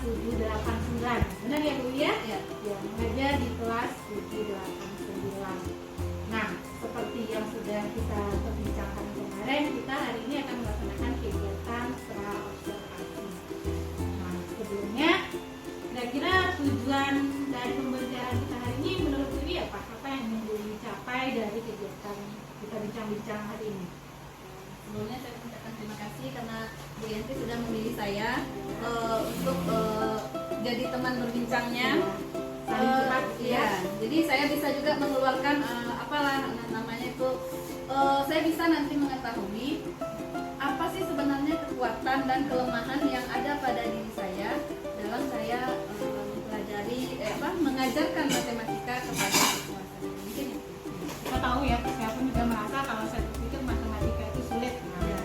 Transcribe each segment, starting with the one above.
789. Benar ya Bu ya? Ya. Ya, mengajar di kelas 789. Nah, seperti yang sudah kita perbincangkan kemarin, kita hari ini akan melaksanakan kegiatan pra-observasi. Nah, sebelumnya, kira-kira tujuan dari pembelajaran kita hari ini menurut Bu Iwi apa? Apa yang ingin Bu Iwi capai dari kegiatan kita bincang-bincang hari ini? Sebelumnya saya mengucapkan terima kasih karena Bu Yanti sudah memilih saya untuk jadi teman berbincangnya. Saling curhat, Iya, jadi saya bisa juga mengeluarkan apalah namanya itu, saya bisa nanti mengetahui apa sih sebenarnya kekuatan dan kelemahan yang ada pada diri saya dalam saya mempelajari mengajarkan matematika kepada siswa saya. Mungkin itu. Kita tahu ya, saya pun juga merasa kalau saya berpikir matematika itu sulit. Nah,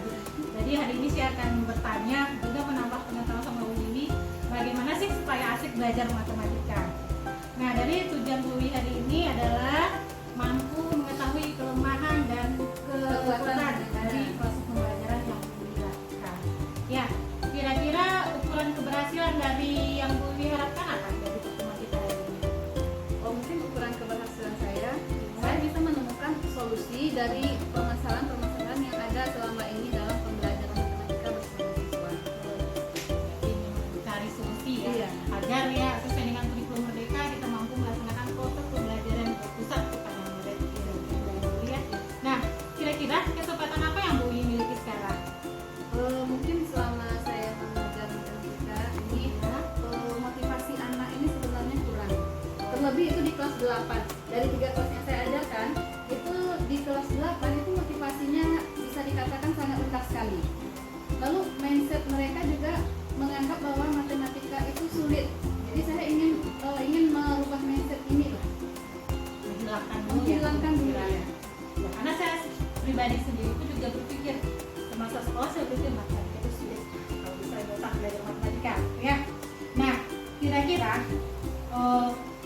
jadi hari ini saya akan bertanya juga menambah pengetahuan sama Bu Iwi, bagaimana sih supaya asik belajar matematika. Nah, dari tujuan Bu Iwi hari ini adalah mampu mengetahui kelemahan dan kekuatan dari proses pembelajaran yang Bu Iwi lakukan. Ya, kira-kira ukuran keberhasilan dari yang Bu Iwi harapkan apa dari pertemuan kita hari ini? Oh, mungkin ukuran keberhasilan saya bisa menemukan solusi dari permasalahan-permasalahan yang ada selama ini dalam pembelajaran matematika bersama siswa. Jadi mencari solusi ya, Iya. agar ya sesuai dengan kurikulum Merdeka kita mampu melaksanakan proses pembelajaran berpusat kepada murid ya. Nah, kira-kira kesempatan apa yang Bu Iwi miliki sekarang? Mungkin selama saya mengajar matematika ini motivasi anak ini sebenarnya kurang. Terlebih itu di kelas 8. Dari 3 kelas yang saya ajarkan, itu di kelas 8 itu motivasinya bisa dikatakan sangat rendah sekali. Lalu mindset mereka juga menganggap bahwa matematika itu sulit. Jadi saya ingin merubah mindset ini lah. Menghilangkan dulu ya. Ya, karena saya pribadi sendiri itu juga berpikir semasa sekolah saya berpikir matematika itu sulit, kalau bisa gak usah belajar matematika ya. Nah, kira-kira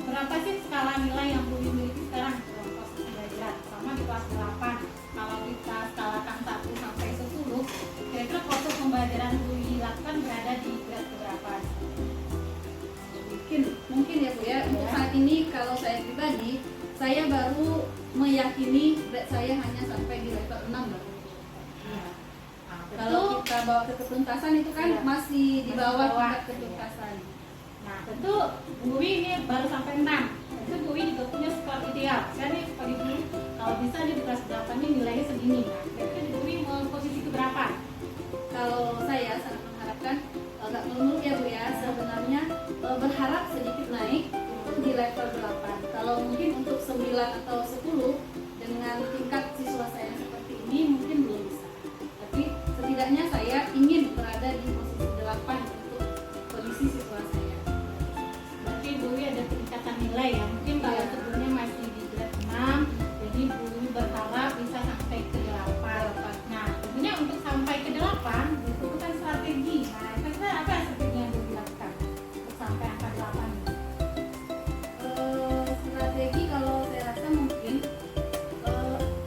berapa sih skala nilai yang Bu Iwi miliki sekarang dalam proses pembelajaran, sama di kelas 8? Kalau kita skalakan 1 sampai 10, kira-kira proses pembelajaran Bu Iwi lakukan berada di grade keberapa? Mungkin ya Bu ya. Untuk saat ini kalau saya pribadi, saya baru meyakini grade saya hanya sampai di level 6 baru. Nah, Kalau kita bawa ke ketuntasan itu kan Ya. masih di Masih bawah bawah. tingkat ketuntasan. Nah, tentu Bu Iwi ini baru sampai 6. Tentu Bu Iwi juga punya skor ideal. Saya nih sebagai guru, kalau bisa nih di kelas 8 ini nilainya segini. Nah, kira-kira Bu Iwi mau posisi ke berapa? Kalau saya sangat mengharapkan, nggak melulu ya Bu ya, sebenarnya berharap sedikit naik itu di level 8. Kalau mungkin untuk 9 atau 10 dengan tingkat siswa saya seperti ini mungkin belum bisa. Tapi setidaknya saya ingin berada di posisi 8 untuk kondisi siswa saya. Berarti Bu Iwi ada peningkatan nilai ya. Mungkin kalau Iya. sebelumnya masih di grade 6, jadi Bu Iwi berharap bisa sampai ke 8. Nah, tentunya untuk sampai ke 8 dibutuhkan strategi. Nah, kira-kira apa strategi yang Bu Iwi lakukan untuk sampai angka 8 ini? Strategi kalau saya rasa mungkin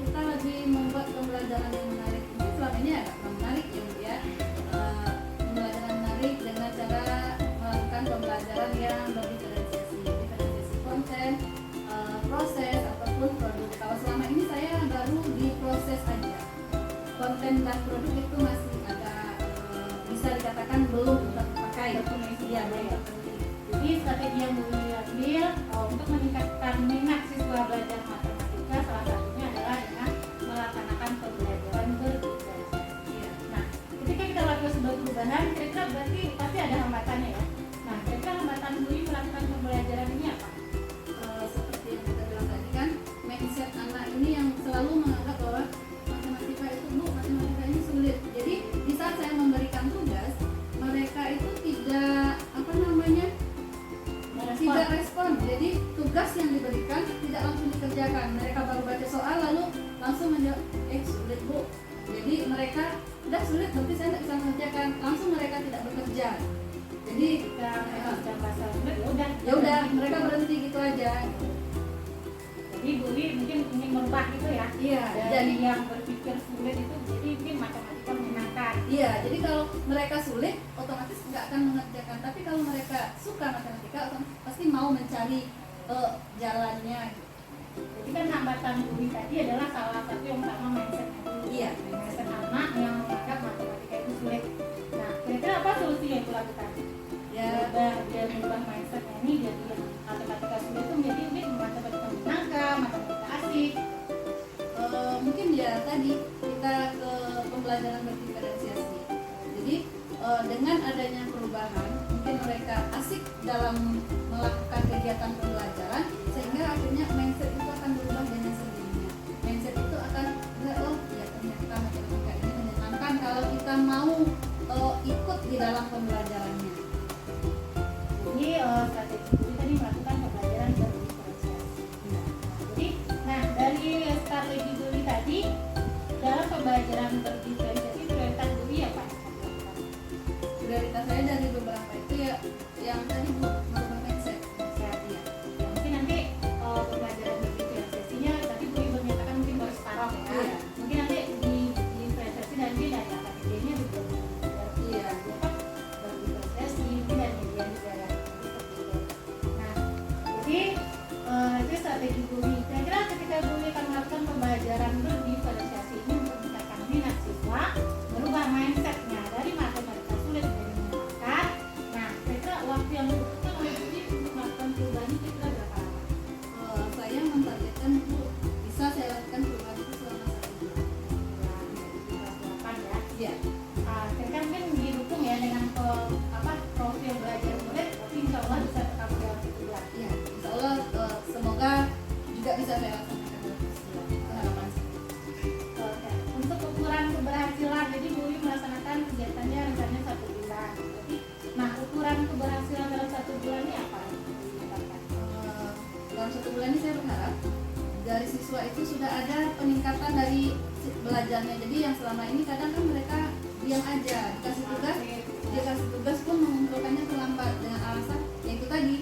kita lagi membuat pembelajaran yang menarik. Mungkin selama ini agak kurang menarik ya Bu ya. Pembelajaran menarik dengan cara melakukan pembelajaran yang diferensiasi konten, proses ataupun produk. Kalau selama ini saya baru di proses aja. Konten dan produk itu masih agak bisa dikatakan belum terpakai. Iya, belum terpenuhi. Jadi strategi yang Bu Iwi ambil untuk meningkatkan minat siswa belajar matematika salah satunya adalah dengan melaksanakan pembelajaran bervisualisasi. Nah, ketika kita lakukan sebuah perubahan, kira-kira berarti pasti ada hambatannya ya. Nah, kira-kira hambatan Bu Iwi melakukan pembelajaran ini apa? Seperti yang kita bilang tadi kan, mindset anak ini yang selalu menganggap bahwa matematika ini sulit. Jadi di saat saya memberikan tugas, mereka itu tidak tidak respon. Jadi tugas yang diberikan tidak langsung dikerjakan. Mereka baru baca soal lalu langsung menjawab, sulit Bu. Jadi mereka udah sulit, berarti saya tidak bisa mengerjakan. Langsung mereka tidak bekerja. Jadi Sudah bahasa sulit, ya udah mereka berhenti gitu aja. Jadi Bu Iwi mungkin ingin merubah gitu ya. Iya. Dari yang berpikir sulit itu jadi mungkin matematika menyenangkan. Iya, jadi kalau mereka sulit, otomatis nggak akan mengerjakan. Tapi kalau mereka suka matematika, otomatis pasti mau mencari jalannya. Jadi kan hambatan Bumi tadi adalah salah satu yang utama mindsetnya dulu. Iya. Mindset anak yang menganggap matematika itu sulit. Nah, kira-kira apa solusi yang dilakukan? Ya, Dia mengubah mindsetnya ini jadi yang matematika sulit itu menjadi mungkin matematika menangkap, matematika asik. mungkin ya tadi kita ke pembelajaran berdiferensiasi. Jadi dengan adanya perubahan, mungkin mereka asik dalam melakukan kegiatan pembelajaran, sehingga akhirnya mindset itu akan berubah dengan sendirinya. Mindset itu akan oh ya ternyata matematika ini menyenangkan kalau kita mau ikut di dalam pembelajarannya. Jadi strategi Bumi tadi melakukan pembelajaran berdiferensiasi. Jadi, nah dari strategi Bumi tadi dalam pembelajaran berdiferensiasi prioritas Bumi apa? Prioritas saya dari beberapa itu ya yang tadi Bu, merubah mindset. Ya, mungkin nanti pembelajaran berdiferensiasinya tadi Bumi menyatakan mungkin baru separuh ya. Iya. Mungkin nanti di diferensiasi dan dari akademiknya juga Iya. berdiferensiasi mungkin dari media juga ya. Seperti itu. Nah, jadi itu strategi Bumi. Kira-kira ketika Bumi akan melakukan pembelajaran berdiferensiasi ini untuk meningkatkan minat siswa, merubah mindsetnya dari matematika sulit menjadi menyenangkan. Nah, kira-kira waktu yang dibutuhkan oleh Bumi untuk melakukan perubahan ini kira-kira berapa lama? Saya mentargetkan Bu bisa saya lakukan perubahan itu selama 1 bulan. Di kelas 8 ya. Iya. Kira-kira mungkin didukung ya dengan profil belajar murid, tapi insya Allah bisa tetap dalam 1 bulan. Iya. Insya Allah semoga juga bisa saya laksanakan dalam 1 bulan. Itu harapan saya. Oke. Untuk ukuran keberhasilan, jadi Bumi melaksanakan kegiatannya rencananya 1 bulan. Jadi, nah ukuran keberhasilan dalam 1 bulan ini apa? Dalam 1 bulan ini saya berharap dari siswa itu sudah ada peningkatan dari belajarnya. Jadi yang selama ini kadang kan mereka diam aja, dikasih tugas pun mengumpulkannya terlambat dengan alasan yaitu tadi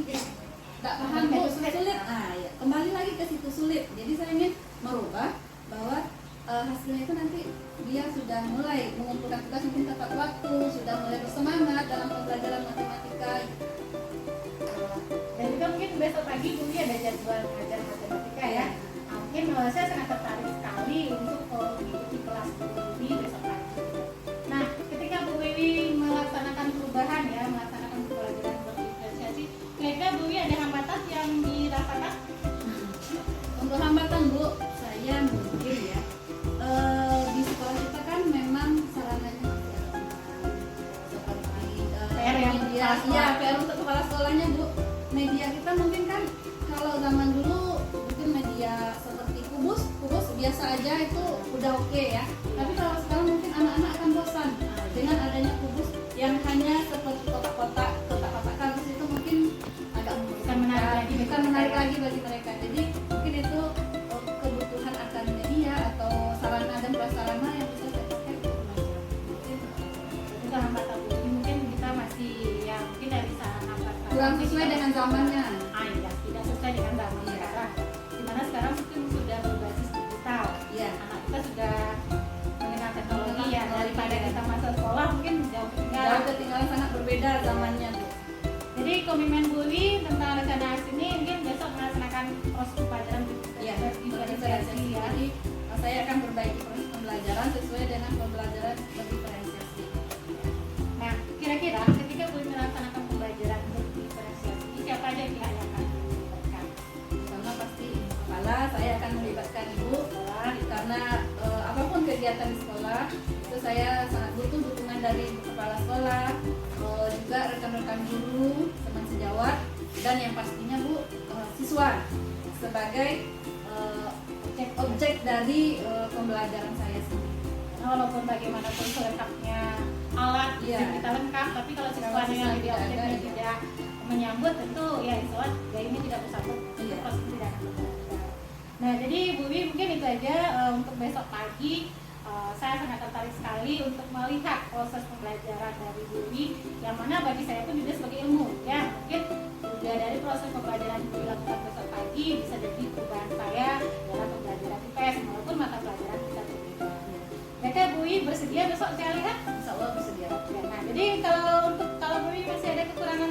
nggak paham Bu, sulit. Ya, kembali lagi ke situ sulit. Jadi saya ingin merubah bahwa hasilnya itu nanti dia sudah mulai mengumpulkan tugas mungkin tepat waktu, sudah mulai bersemangat dalam pembelajaran matematika. Dan juga mungkin besok pagi Bumi ada jadwal mengajar matematika ya. Nah, mungkin saya sangat tertarik sekali untuk mengikuti kelas Bumi besok pagi. Nah, ketika Bu Wiwi melaksanakan perubahan ya, melaksanakan pembelajaran berdiferensiasi, kira-kira Bu Wiwi ada hambatan yang dirasakan? Untuk hambatan Bu, saya mungkin ya di sekolah kita kan memang sarananya masih ada seperti PR yang media, kepala sekolah. iya PR untuk kepala sekolahnya Bu. Media kita mungkin kan kalau zaman dulu mungkin media seperti kubus biasa aja itu udah oke ya. Tapi kalau sekarang mungkin anak-anak akan bosan dengan adanya kubus yang hanya seperti kotak-kotak kardus itu mungkin agak bukan menarik lagi bagi mereka. Jadi mungkin itu kebutuhan akan media atau sarana dan prasarana yang bisa saya pakai untuk belajar. Mungkin Itu hambatan Bumi mungkin kita masih ya mungkin dari sarana prasarana kurang sesuai dengan zamannya. Iya, tidak sesuai dengan zaman sekarang. Dimana sekarang mungkin sudah berbasis digital. Iya. Anak kita sudah mengenal teknologi ya. Mengenal Daripada teknologi, ya. kita masa sekolah mungkin jauh Jauh ketinggalan. ketinggalan, sangat berbeda zamannya Bu. Jadi komitmen Bumi tentang rencana aksi ini mungkin besok melaksanakan proses pembelajaran Iya, berdiferensiasi ya. Jadi saya akan perbaiki proses pembelajaran sesuai dengan pembelajaran berdiferensiasi. Nah, kira-kira ketika Bumi melaksanakan pembelajaran berdiferensiasi, siapa aja pihak yang akan dilibatkan? Pertama pasti kepala, saya akan melibatkan Ibu karena apapun kegiatan di sekolah itu saya sangat butuh dukungan dari kepala sekolah, juga rekan-rekan guru, teman sejawat, dan yang pastinya Bu siswa sebagai objek dari pembelajaran saya sendiri. Karena walaupun bagaimanapun selengkapnya alat Iya. yang kita lengkap, tapi kalau Kalau siswanya siswa yang jadi tidak objeknya ada, tidak menyambut, tentu ya siswa ini tidak bersambut, Iya. pasti tidak akan berbeda. Nah, jadi Bu Wi mungkin itu aja untuk besok pagi. Saya sangat tertarik sekali untuk melihat proses pembelajaran dari Bu Wi, yang mana bagi saya pun juga sebagai ilmu ya, mungkin juga dari proses pembelajaran yang dilakukan besok pagi bisa jadi perubahan saya dalam pembelajaran IPS walaupun mata pelajaran kita berbeda. Mereka Bu Wi bersedia besok saya lihat? Insya Ya. Ya, nah, jadi kalau Wiwi masih ada kekurangan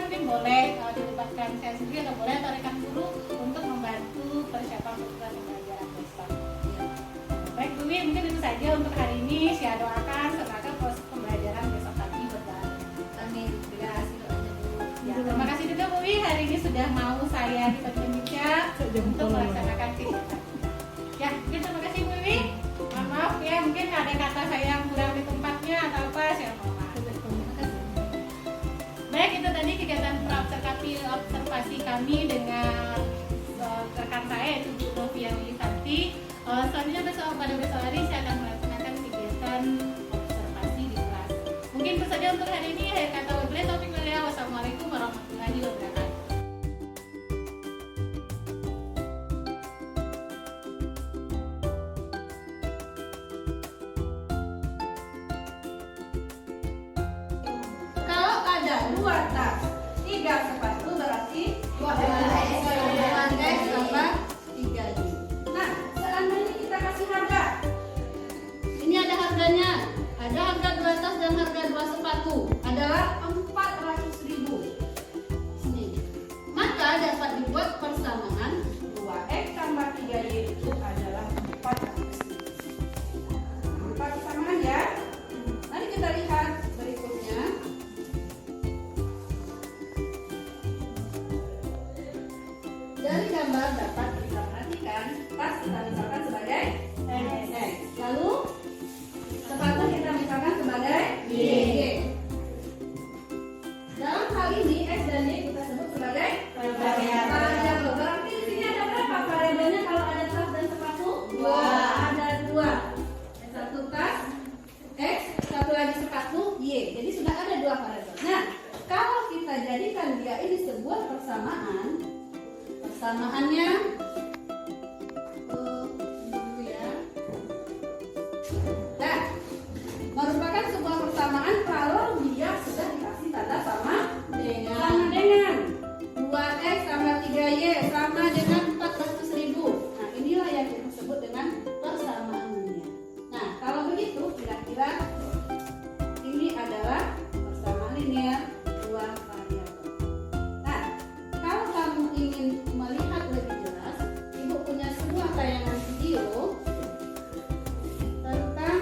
mungkin boleh dilibatkan saya sendiri atau boleh atau rekan guru untuk membantu persiapan pembelajaran besok. Ya. Baik Wiwi, mungkin itu saja untuk hari ini. Saya doakan semoga proses pembelajaran besok pagi berjalan. Amin. Terima kasih doanya dulu. Ya, terima kasih juga Bu Wi hari ini sudah mau saya di bagian bijak untuk melaksanakan kegiatan. Ya, mungkin terima kasih Bu Wi. Mohon maaf ya, mungkin ada kata saya yang kurang di tempatnya atau apa, saya mohon maaf. Terima kasih. Baik, itu tadi kegiatan observasi kami dengan rekan saya yaitu Bu Novia Wisanti. Selanjutnya pada besok hari saya akan melaksanakan kegiatan observasi di kelas. Mungkin itu saja untuk hari ini. Akhir kata wabillahi taufiq wal hidayah. Wassalamualaikum warahmatullahi wabarakatuh. Kalau ada 2 tas, 3 sepatu berarti 2 X tambah 3D. Nah, seandainya kita kasih harga, Ini ada harganya. Ada harga 2 tas dan harga 2 sepatu. adalah 400.000. Sini. Maka dapat dibuat persamaan 2X tambah 3Y itu adalah 400.000. Empat persamaan ya. Mari kita lihat berikutnya. Dari gambar dapat kita perhatikan tas kita misalkan sebagai X. Lalu sepatu kita misalkan sebagai Y. Dalam hal ini X dan Y kita sebut sebagai variabel. Berarti di sini ada berapa variabelnya kalau ada tas dan sepatu? 2. Ada 2. Satu tas X, satu lagi sepatu Y. Jadi sudah ada 2 variabel. Nah, kalau kita jadikan dia ini sebuah persamaan, persamaannya dulu ya. Nah, merupakan sebuah persamaan kalau dia sudah dikasih tanda sama dengan 2X tambah 3Y sama dengan 400.000. Nah, inilah yang kita sebut dengan persamaannya. Nah, kalau begitu kira-kira ini adalah persamaan linear 2 variabel. Nah, kalau kamu ingin melihat lebih jelas, Ibu punya sebuah tayangan video tentang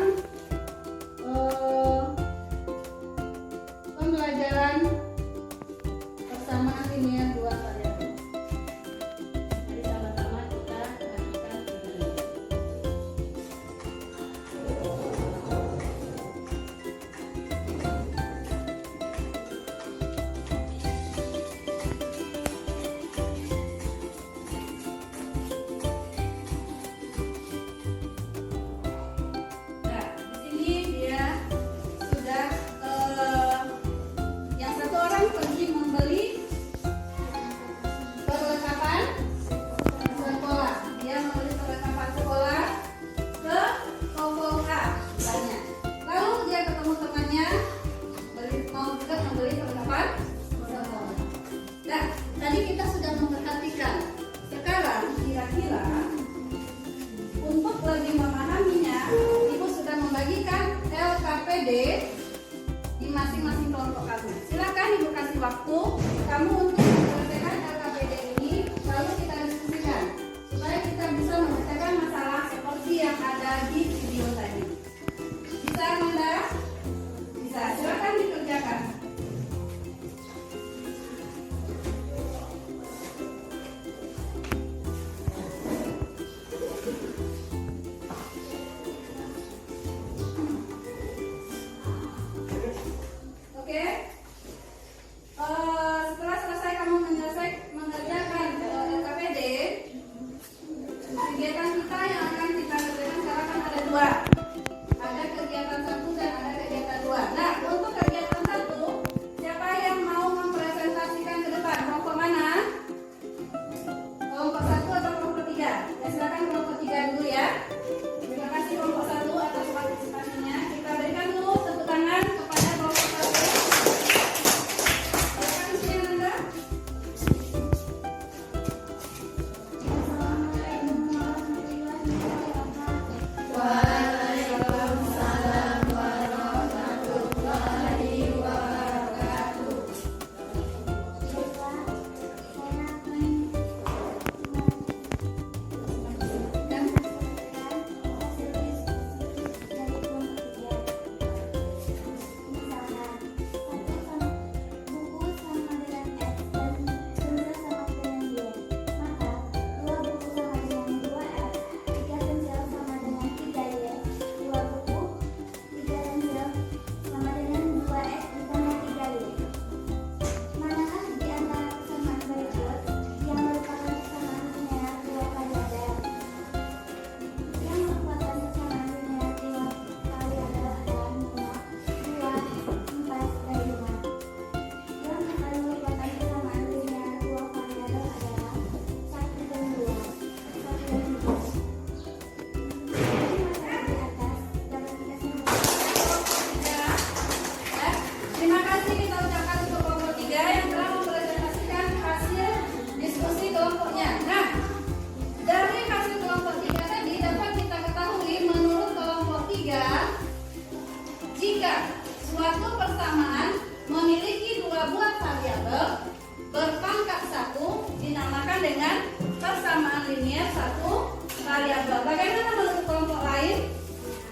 Jika suatu persamaan memiliki dua buah variabel berpangkat 1 dinamakan dengan persamaan linier satu variabel. Bagaimana menurut kelompok lain?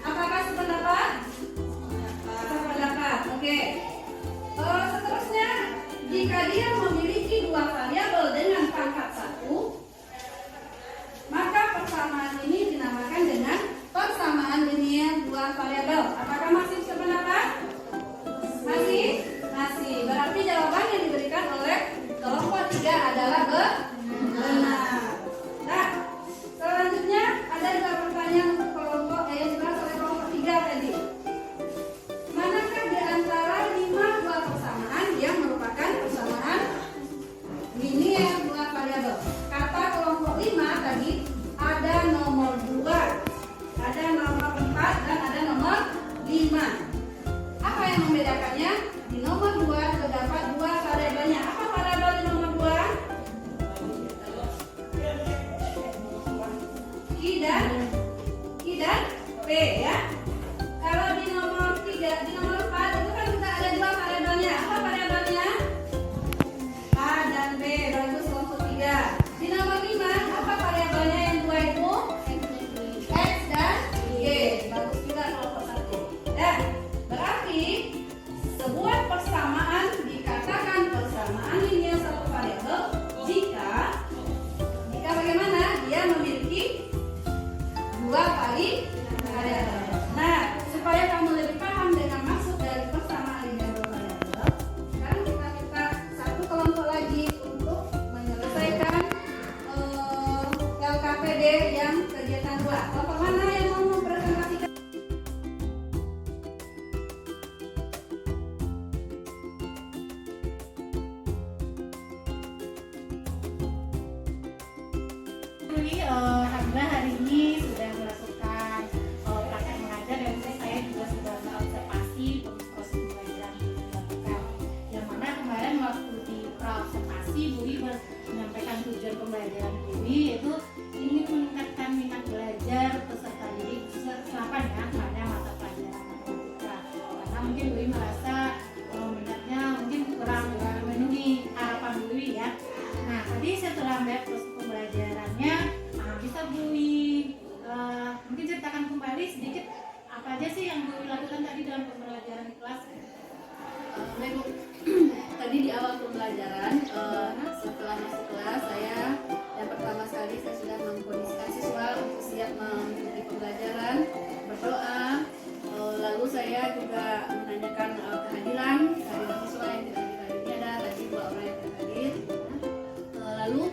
Apakah sependapat? Sependapat. Oke. Seterusnya, jika dia memiliki dua variabel dengan pangkat 1, maka persamaan ini dinamakan dengan persamaan linier dua variabel. Apakah masih sependapat? Masih? Masih. Berarti jawaban yang diberikan oleh kelompok 3 adalah benar. Nah, selanjutnya ada juga pertanyaan untuk kelompok yang dibahas oleh kelompok 3 tadi. Manakah di antara 5 buah persamaan yang merupakan persamaan linier dua variabel? Kata kelompok 5 tadi ada nomor 2, ada nomor 4 dan ada nomor 5. Apa yang membedakannya? Di nomor 2 terdapat dua variabelnya. Apa variabel di nomor 2? I dan P ya. Kalau di nomor 3, di nomor 4 itu kan kita ada dua variabelnya. Apa variabelnya? A dan B. Bagus kelompok 3. Di nomor 5 apa variabelnya yang dua itu? X dan Y. Bagus juga kelompok 1. Ya. Berarti sebuah persamaan dikatakan persamaan linier satu variabel jika bagaimana? Dia memiliki dua variabel. Nah, supaya kamu lebih paham dengan maksud dari persamaan linier dua variabel, sekarang kita minta satu kelompok lagi untuk menyelesaikan LKPD yang kegiatan 2. Kelompok mana yang mau mempresentasikan? Alhamdulillah hari ini sudah melakukan praktek mengajar dan saya juga sudah mengobservasi proses pembelajaran yang dilakukan. Yang mana kemarin waktu di praobservasi Bui menyampaikan tujuan pembelajaran Bui yaitu ingin meningkatkan minat belajar peserta didik selapan ya pada mata pelajaran matematika. Karena mungkin Bui merasa minatnya mungkin kurang memenuhi harapan Bui ya. Nah, tadi setelah melihat proses pembelajarannya, bisa Bui mungkin ceritakan kembali sedikit apa aja sih yang Bui lakukan tadi dalam pembelajaran di kelas? Tadi di awal pembelajaran, setelah masuk kelas, saya yang pertama sekali saya sudah mengkondisikan siswa untuk siap mengikuti pembelajaran, berdoa. Lalu saya juga menanyakan kehadiran siswa yang tidak hadir. Ini ada tadi 2 orang yang tidak hadir. Lalu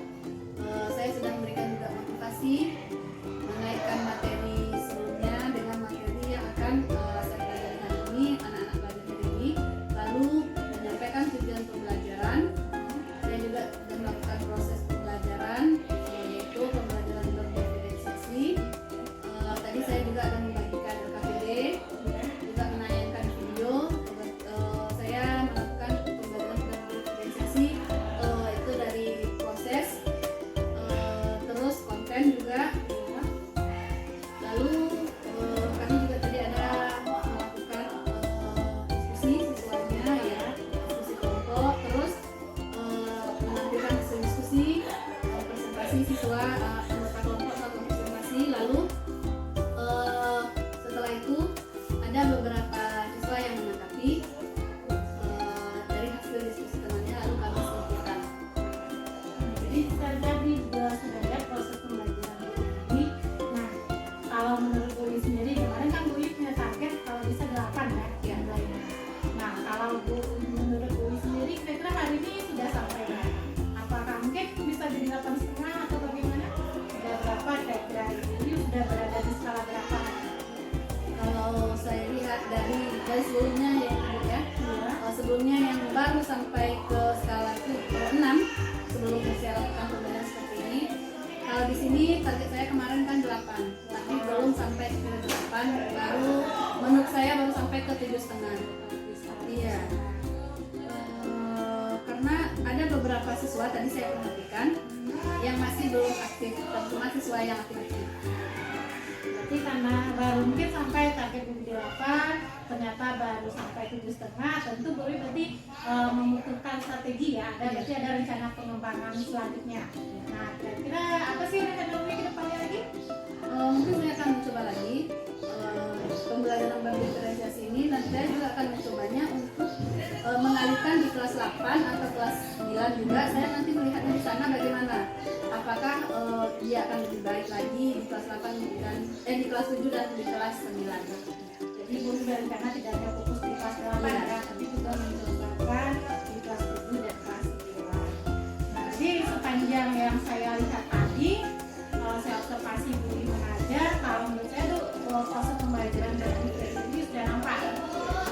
saya sudah memberikan juga motivasi mengaitkan materi sebelumnya dengan materi yang akan saya pelajari hari ini, anak-anak belajar hari ini. Lalu menyampaikan tujuan pembelajaran. Saya juga sudah melakukan proses pembelajaran, yaitu pembelajaran berdiferensiasi. Tadi saya juga akan membagikan LKPD, juga menayangkan video. Saya melakukan pembelajaran berdiferensiasi, itu dari proses, terus konten juga. Lalu kami juga tadi ada melakukan diskusi siswanya ya, diskusi kelompok, terus menampilkan hasil diskusi, presentasi siswa anggota kelompok atau presentasi. Lalu setelah itu ada beberapa siswa yang menanggapi dari hasil diskusi temannya, lalu kami simpulkan. Jadi tadi juga sudah lihat proses pembelajaran ini. Nah, kalau menurut Bui sendiri kemarin kan Bui punya target kalau bisa 8 ya nilainya. Nah, kalau menurut Bui sendiri kira-kira hari ini sudah sampai ya? Apakah mungkin bisa jadi 8,5 atau bagaimana? Sudah berapa kira-kira ini sudah berada di skala berapa? Kalau saya lihat dari sebelumnya ya, sebelumnya yang baru sampai ke skala 6 sebelum saya lakukan pembelajaran seperti ini. Kalau di sini target saya kemarin kan 8, tapi belum sampai ke 8, baru menurut saya baru sampai ke 7,5. Iya. Karena ada beberapa siswa tadi saya perhatikan yang masih belum aktif, terutama siswa yang aktif. Berarti karena baru mungkin sampai target di 8, ternyata baru strategi ya, berarti ada rencana pengembangan selanjutnya. Nah, kira-kira apa sih rencana Bu ke depannya lagi? Mungkin saya akan mencoba lagi pembelajaran bank diferensiasi ini. Nanti saya juga akan mencobanya untuk mengalihkan di kelas 8 atau kelas 9 juga. Saya nanti melihatnya di sana bagaimana. Apakah dia akan lebih baik lagi di kelas 8 dan di kelas 7 dan di kelas 9. Jadi Bu berencana tidak hanya fokus di kelas 8 ya, tapi juga mencobakan di kelas 7 dan kelas 9. Nah, jadi sepanjang yang saya lihat tadi, saya observasi Bu mengajar, kalau menurut saya tuh proses pembelajaran dari ini sudah nampak,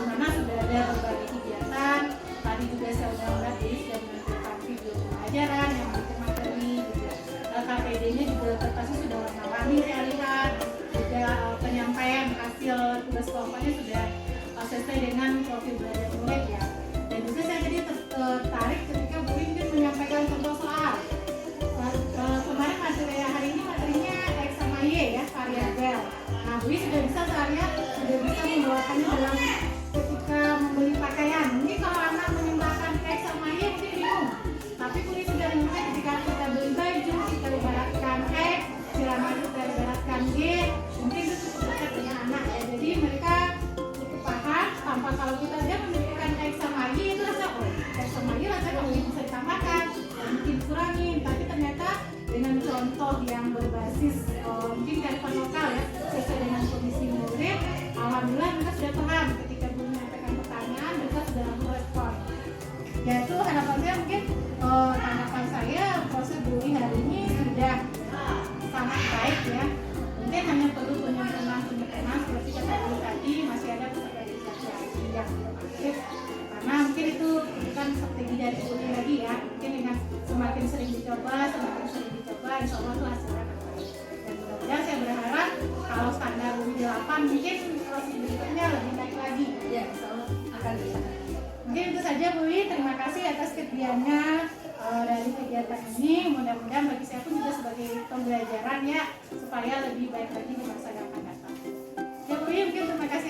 dimana sudah ada berbagai kegiatan. Tadi juga saya sudah melihat Bu sudah menampilkan video pembelajaran yang memberikan materi, juga KPD-nya juga kertasnya sudah warna-warni saya lihat, juga penyampaian hasil tugas kelompoknya sudah sesuai dengan profil belajar murid ya. Dan juga saya jadi tertarik ketika Bu Ingrid menyampaikan contoh soal. Kemarin materi hari ini materinya X sama Y ya, variabel. Nah, Bu sudah bisa saya sudah bisa membawakannya dalam ketika membeli pakaian. Mungkin kalau anak menambahkan X sama Y mungkin bingung. Tapi Bu sudah mengerti ketika kita beli baju, kita ibaratkan X, celana kita ibaratkan Y, mungkin itu cukup dekat dengan anak ya. Jadi mereka cukup paham tanpa kalau kita dia menunjukkan X sama Y itu rasa X sama Y rasanya mungkin bisa ditambahkan, mungkin kurangin. Tapi ternyata dengan contoh yang berbasis mungkin kearifan lokal ya, sesuai dengan kondisi murid, alhamdulillah mereka sudah paham ketika Bu menyampaikan pertanyaan, mereka sudah langsung respon. Ya itu harapan saya mungkin tanggapan saya proses Bu hari ini sudah sangat baik ya. Mungkin hanya perlu penyempurnaan seperti kata Bu tadi, masih ada strategi yang belum aktif. Karena mungkin itu bukan strategi dari Bu lagi ya. Mungkin dengan semakin sering dicoba, insya Allah itu hasilnya akan baik. Dan mudah-mudahan saya berharap kalau standar UI 8 mungkin proses berikutnya lebih baik lagi. Ya, insya Allah akan bisa. Mungkin itu saja Bu Wi, terima kasih atas kesediaannya dari kegiatan ini. Mudah-mudahan bagi saya pun juga sebagai pembelajaran ya, supaya lebih baik lagi di masa yang akan datang. Ya Bu Wi, mungkin terima kasih.